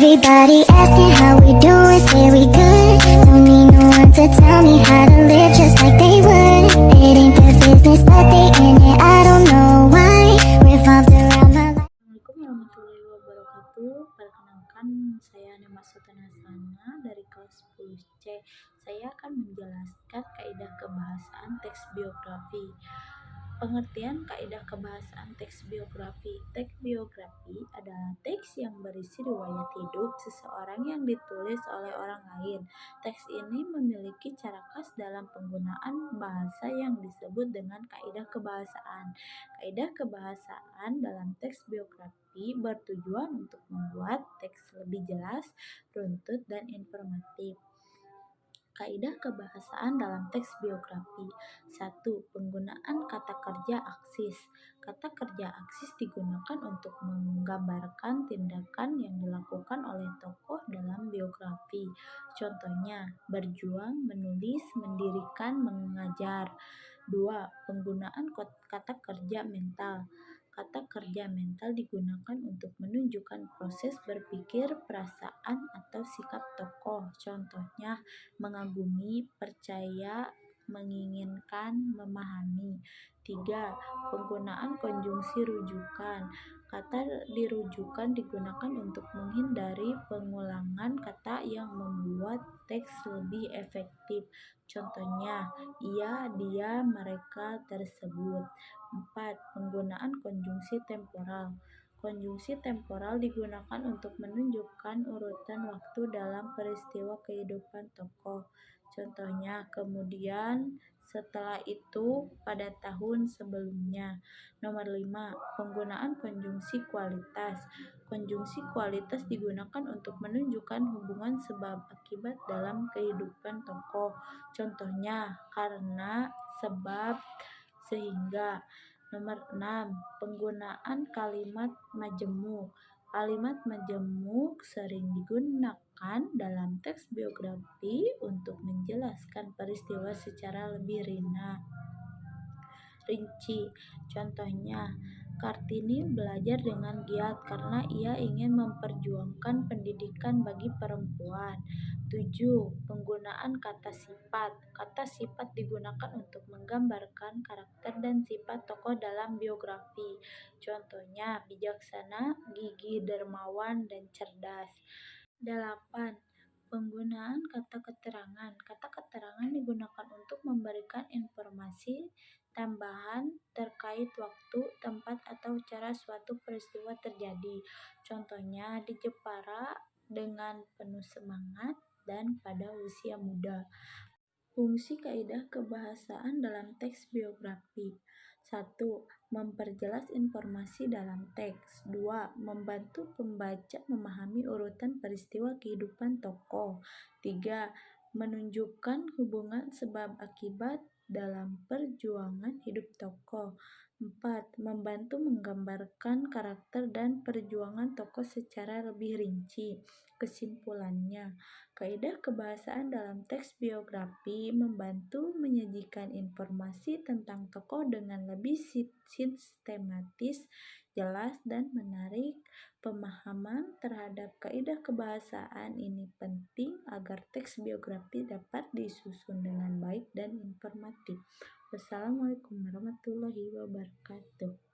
Everybody asking how we doing, say we good. Don't need no one to tell me how to live just like they would. It ain't their business, but they in it, I don't know why. Revolved around my life. Assalamualaikum warahmatullahi wabarakatuh. Perkenalkan, saya Nema Sultana Sana dari kelas 10C. Saya akan menjelaskan kaidah kebahasaan teks biografi. Pengertian kaidah kebahasaan teks biografi. Teks biografi adalah teks yang berisi riwayat hidup seseorang yang ditulis oleh orang lain. Teks ini memiliki cara khas dalam penggunaan bahasa yang disebut dengan kaidah kebahasaan. Kaidah kebahasaan dalam teks biografi bertujuan untuk membuat teks lebih jelas, runtut, dan informatif. Kaidah kebahasaan dalam teks biografi. 1. Penggunaan kata kerja aksis. Kata kerja aksis digunakan untuk menggambarkan tindakan yang dilakukan oleh tokoh dalam biografi. Contohnya, berjuang, menulis, mendirikan, mengajar. 2. Penggunaan kata kerja mental. Kata kerja mental digunakan untuk menunjukkan proses berpikir, perasaan, atau sikap tokoh. Contohnya, mengagumi, percaya, menginginkan, memahami. 3. Penggunaan konjungsi rujukan. Kata dirujukan digunakan untuk menghindari pengulangan kata yang membuat teks lebih efektif. Contohnya, ia, dia, mereka, tersebut. 4. Penggunaan konjungsi temporal. Konjungsi temporal digunakan untuk menunjukkan urutan waktu dalam peristiwa kehidupan tokoh. Contohnya, kemudian, setelah itu, pada tahun sebelumnya. Nomor 5. Penggunaan konjungsi kualitas. Konjungsi kualitas digunakan untuk menunjukkan hubungan sebab akibat dalam kehidupan tokoh. Contohnya, karena, sebab, sehingga. Nomor 6. Penggunaan kalimat majemuk. Kalimat majemuk sering digunakan dalam teks biografi untuk menjelaskan peristiwa secara lebih rinci. Contohnya, Kartini belajar dengan giat karena ia ingin memperjuangkan pendidikan bagi perempuan. 7. Penggunaan kata sifat. Kata sifat digunakan untuk menggambarkan karakter dan sifat tokoh dalam biografi. Contohnya, bijaksana, gigih, dermawan, dan cerdas. 8. Penggunaan kata keterangan. Kata keterangan digunakan untuk memberikan informasi tambahan terkait waktu, tempat, atau cara suatu peristiwa terjadi. Contohnya, di Jepara dengan penuh semangat dan pada usia muda. Fungsi kaidah kebahasaan dalam teks biografi. 1. Memperjelas informasi dalam teks. 2. Membantu pembaca memahami urutan peristiwa kehidupan tokoh. 3. Menunjukkan hubungan sebab akibat dalam perjuangan hidup tokoh. 4. Membantu menggambarkan karakter dan perjuangan tokoh secara lebih rinci. Kesimpulannya, kaidah kebahasaan dalam teks biografi membantu menyajikan informasi tentang tokoh dengan lebih sistematis, jelas, dan menarik. Pemahaman terhadap kaidah kebahasaan ini penting agar teks biografi dapat disusun dengan baik dan informatif. Wassalamualaikum warahmatullahi wabarakatuh.